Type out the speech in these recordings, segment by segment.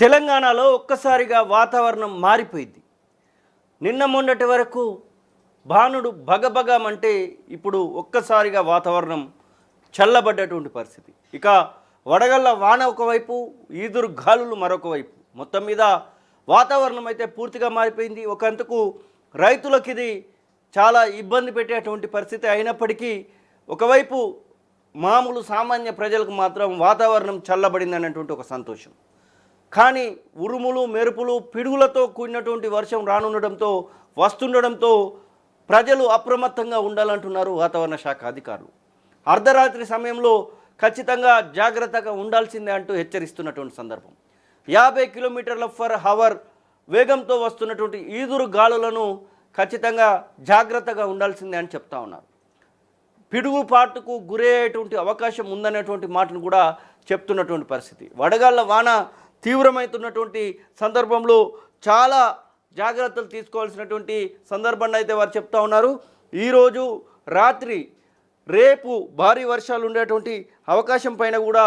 తెలంగాణలో ఒక్కసారిగా వాతావరణం మారిపోయింది. నిన్న మొన్నటి వరకు భానుడు భగభగమంటే ఇప్పుడు ఒక్కసారిగా వాతావరణం చల్లబడ్డటువంటి పరిస్థితి. ఇక వడగళ్ళ వాన ఒకవైపు, ఈదురు గాలులు మరొక వైపు. మొత్తం మీద వాతావరణం అయితే పూర్తిగా మారిపోయింది. ఒకంతకు రైతులకు ఇది చాలా ఇబ్బంది పెట్టేటువంటి పరిస్థితి అయినప్పటికీ ఒకవైపు మామూలు సామాన్య ప్రజలకు మాత్రం వాతావరణం చల్లబడింది అన్నటువంటి ఒక సంతోషం. కానీ ఉరుములు మెరుపులు పిడుగులతో కూడినటువంటి వర్షం రానుండడంతో వస్తుండడంతో ప్రజలు అప్రమత్తంగా ఉండాలంటున్నారు వాతావరణ శాఖ అధికారులు. అర్ధరాత్రి సమయంలో ఖచ్చితంగా జాగ్రత్తగా ఉండాల్సిందే అంటూ హెచ్చరిస్తున్నటువంటి సందర్భం. 50 కిలోమీటర్ల ఫర్ హవర్ వేగంతో వస్తున్నటువంటి ఈదురు గాలులను ఖచ్చితంగా జాగ్రత్తగా ఉండాల్సిందే అని చెప్తా ఉన్నారు. పిడుగుపాటుకు గురయ్యేటువంటి అవకాశం ఉందనేటువంటి మాటను కూడా చెప్తున్నటువంటి పరిస్థితి. వడగాళ్ళ వాన తీవ్రమవుతున్నటువంటి సందర్భంలో చాలా జాగ్రత్తలు తీసుకోవాల్సినటువంటి సందర్భాన్ని అయితే వారు చెప్తా ఉన్నారు. ఈరోజు రాత్రి రేపు భారీ వర్షాలు ఉండేటువంటి అవకాశం పైన కూడా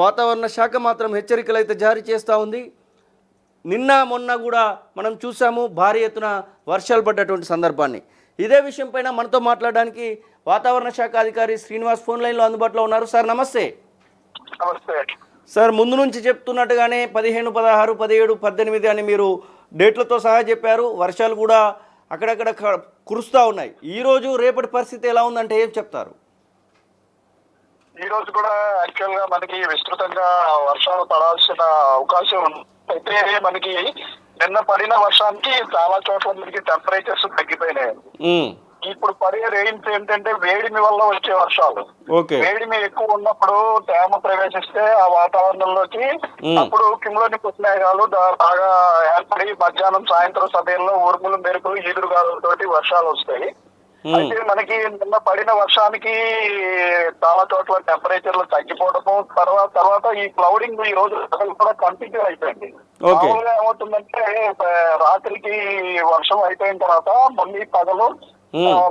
వాతావరణ శాఖ మాత్రం హెచ్చరికలు అయితే జారీ చేస్తూ ఉంది. నిన్న మొన్న కూడా మనం చూసాము భారీ ఎత్తున వర్షాలు పడ్డటువంటి సందర్భాన్ని. ఇదే విషయం పైన మనతో మాట్లాడడానికి వాతావరణ శాఖ అధికారి శ్రీనివాస్ ఫోన్ లైన్లో అందుబాటులో ఉన్నారు. సార్ నమస్తే. నమస్తే సార్, ముందు నుంచి చెప్తున్నట్టుగానే 15, 16, 17, 18 అని మీరు డేట్లతో సహా చెప్పారు. వర్షాలు కూడా అక్కడక్కడ కురుస్తూ ఉన్నాయి. ఈరోజు రేపటి పరిస్థితి ఎలా ఉందంటే ఏం చెప్తారు? ఈ రోజు కూడా యాక్చువల్ గా మనకి విస్తృతంగా వర్షాలు పడాల్సిన అవకాశం ఉంది. అయితే మనకి నిన్న పడిన వర్షానికి చాలా చోట్ల మనకి టెంపరేచర్స్ తగ్గిపోయినాయి. ఇప్పుడు పడే రెయిన్స్ ఏంటంటే వేడిమి వల్ల వచ్చే వర్షాలు. వేడిమి ఎక్కువ ఉన్నప్పుడు తేమ ప్రవేశిస్తే ఆ వాతావరణంలోకి అప్పుడు క్యుములోనింబస్ మేఘాలు బాగా ఏర్పడి మధ్యాహ్నం సాయంత్రం సమయంలో ఉరుములు మెరుపులు ఈదురుగాలులతోటి వర్షాలు వస్తాయి. అయితే మనకి నిన్న పడిన వర్షానికి చాలా చోట్ల టెంపరేచర్లు తగ్గిపోవడము తర్వాత ఈ క్లౌడింగ్ ఈ రోజు కూడా కంటిన్యూ అయిపోయింది. మామూలుగా ఏమవుతుందంటే రాత్రికి వర్షం అయిపోయిన తర్వాత మళ్ళీ పగలు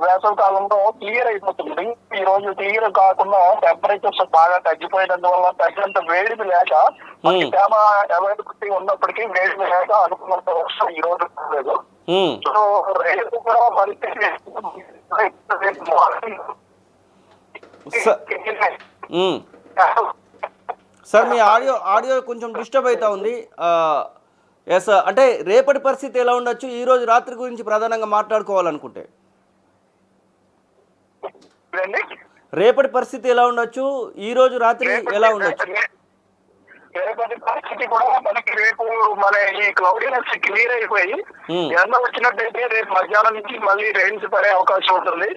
వేసవి కాలంలో క్లియర్ అయిపోతుంది. ఈ రోజు క్లియర్ కాకుండా టెంపరేచర్స్ బాగా తగ్గిపోయినందువల్ల తగినంత వేడిమి లేక మనకి తేమ అవైలబిలిటీ ఉన్నప్పటికీ వేడిమి లేక అనుకున్నంత వర్షం ఈ రోజు లేదు. సో రేపు కూడా పరిస్థితి సార్, మీ ఆడియో కొంచెం డిస్టర్బ్ అవుతా ఉంది. ఎస్, అంటే రేపటి పరిస్థితి ఎలా ఉండొచ్చు, ఈ రోజు రాత్రి గురించి ప్రధానంగా మాట్లాడుకోవాలనుకుంటే రేపటి పరిస్థితి ఎలా ఉండొచ్చు, ఈ రోజు రాత్రి ఎలా ఉండొచ్చు? రేపటి పరిస్థితి కూడా మనకి రేపు మన ఈ క్లౌడీనెస్ క్లియర్ అయిపోయి ఎండ వచ్చినట్టయితే రేపు మధ్యాహ్నం నుంచి మళ్ళీ రెయిన్స్ పడే అవకాశం ఉంటుంది.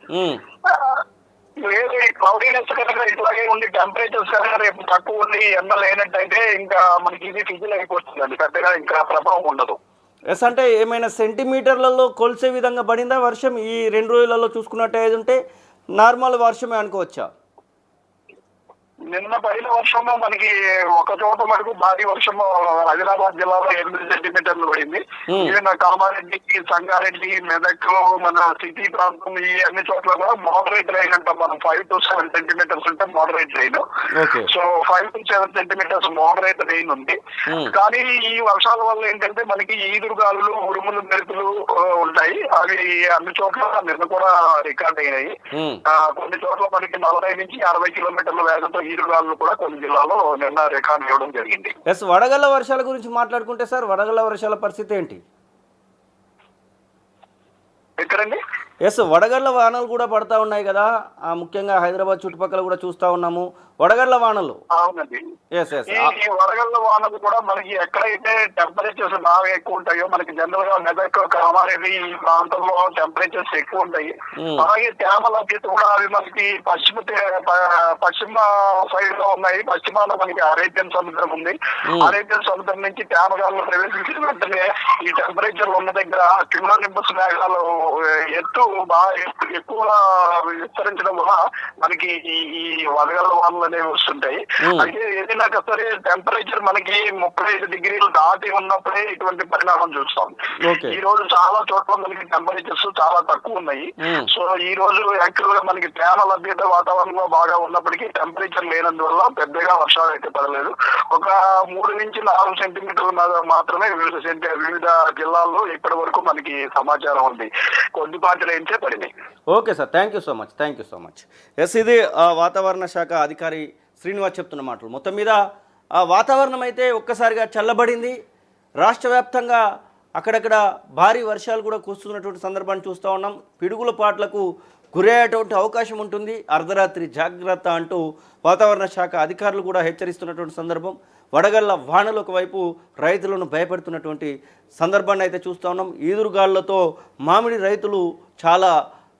లేదు ఈ క్లౌడీనెస్ కనుక ఇట్లాగే ఉండి టెంపరేచర్స్ కనుక రేపు తక్కువ ఉండి ఎండ లేనట్టయితే ఇంకా మనకి ఇది ఫిజిల్ అయిపోతుందండి, పెద్దగా ఇంకా ప్రభావం ఉండదు. ఎస్, అంటే ఏమైనా సెంటీమీటర్లలో కొలిసే విధంగా పడిందా వర్షం ఈ 2 రోజులలో చూసుకున్నట్టు ఉంటే నార్మల్ వర్షమే అనుకోవచ్చా? నిన్న పడిన వర్షము మనకి ఒక చోట మనకు భారీ వర్షము ఆదిలాబాద్ జిల్లాలో 8 సెంటీమీటర్లు పడింది. ఈవెన్ కామారెడ్డి, సంగారెడ్డి, మెదక్, మన సిటీ ప్రాంతం ఈ అన్ని చోట్ల కూడా మోడరేట్ రైన్ అంటాం మనం. 5 to 7 సెంటీమీటర్స్ ఉంటే moderate rain. So 5 to 7 centimetres moderate rain ఉంది. కానీ ఈ వర్షాల వల్ల ఏంటంటే మనకి ఈదురుగాలులు, ఉరుములు, మెరుపులు ఉంటాయి. అవి అన్ని చోట్ల నిన్న కూడా రికార్డ్ అయినాయి. కొన్ని చోట్ల మనకి 40 నుంచి 60 కిలోమీటర్ల వేగంతో ఈదురుగాలు కూడా కొన్ని జిల్లాలో నిన్న రికార్డు ఇవ్వడం జరిగింది. ఎస్, వడగళ్ల వర్షాల గురించి మాట్లాడుకుంటే సార్, వడగళ్ల వర్షాల పరిస్థితి ఏంటి? ఎక్కడండి? ఎస్, వడగళ్ల వానలు కూడా పడతా ఉన్నాయి కదా, ముఖ్యంగా హైదరాబాద్ చుట్టుపక్కల కూడా చూస్తా ఉన్నాము వడగళ్ల వానలు. అవునండి. ఈ వడగళ్ల వానలు కూడా మనకి ఎక్కడైతే టెంపరేచర్స్ బాగా ఎక్కువ ఉంటాయో, మనకి జనరల్ గా మెదక్, కామారెడ్డి ఈ ప్రాంతంలో టెంపరేచర్స్ ఎక్కువ ఉంటాయి. అలాగే తేమ లభ్యత కూడా అవి మనకి పశ్చిమ సైడ్ లో ఉన్నాయి. పశ్చిమాలో మనకి అరేబియన్ సముద్రం ఉంది. అరేబియన్ సముద్రం నుంచి తేమగాలు ప్రవేశించిన వెంటనే ఈ టెంపరేచర్ ఉన్న దగ్గర క్యుములోనింబస్ మేఘాలు ఎక్కువ విస్తరించడం వల్ల మనకి ఈ వడగళ్ల వానలు అనేవి వస్తుంటాయి. అయితే ఏదైనా సరే టెంపరేచర్ మనకి 35 డిగ్రీలు దాటి ఉన్నప్పుడే ఇటువంటి పరిణామం చూస్తాం. ఈ రోజు చాలా చోట్ల మనకి టెంపరేచర్స్ చాలా తక్కువ ఉన్నాయి. సో ఈ రోజు యాక్చువల్ గా మనకి తేమ లభ్యత వాతావరణంలో బాగా ఉన్నప్పటికీ టెంపరేచర్ లేనందువల్ల పెద్దగా వర్షాలు అయితే పడలేదు. ఒక 3 నుంచి 4 సెంటీమీటర్లు మాత్రమే వివిధ జిల్లాల్లో ఇప్పటి వరకు మనకి సమాచారం ఉంది. కొద్దిపాటి రేంజే పడింది. Okay sir, thank you so much, thank you so much. Yes, ఇది వాతావరణ శాఖ అధికారి శ్రీనివాస్ చెప్తున్న మాటలు. మొత్తం మీద వాతావరణం అయితే ఒక్కసారిగా చల్లబడింది. రాష్ట్ర వ్యాప్తంగా అక్కడక్కడ భారీ వర్షాలు కూడా కురుస్తున్నటువంటి సందర్భాన్ని చూస్తూ ఉన్నాం. పిడుగుల పాట్లకు గురయ్యేటువంటి అవకాశం ఉంటుంది. అర్ధరాత్రి జాగ్రత్త అంటూ వాతావరణ శాఖ అధికారులు కూడా హెచ్చరిస్తున్నటువంటి సందర్భం. వడగళ్ల వానలు ఒకవైపు రైతులను భయపెడుతున్నటువంటి సందర్భాన్ని అయితే చూస్తూ ఉన్నాం. ఈదురుగాళ్లతో మామిడి రైతులు చాలా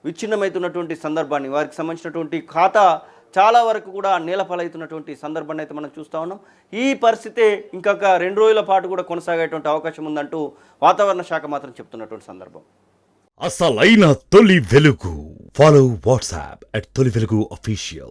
విచ్ఛిన్నమవుతున్నటువంటి సందర్భాన్ని, వారికి సంబంధించినటువంటి ఖాతా చాలా వరకు కూడా నేలపాలవుతున్నటువంటి సందర్భాన్ని అయితే మనం చూస్తూ ఉన్నాం. ఈ పరిస్థితి ఇంకొక 2 రోజుల పాటు కూడా కొనసాగేటువంటి అవకాశం ఉందంటూ వాతావరణ శాఖ మాత్రం చెప్తున్నటువంటి సందర్భం. అసలైన తొలి వెలుగు. ఫాలో వాట్సాప్ @తొలి వెలుగు official.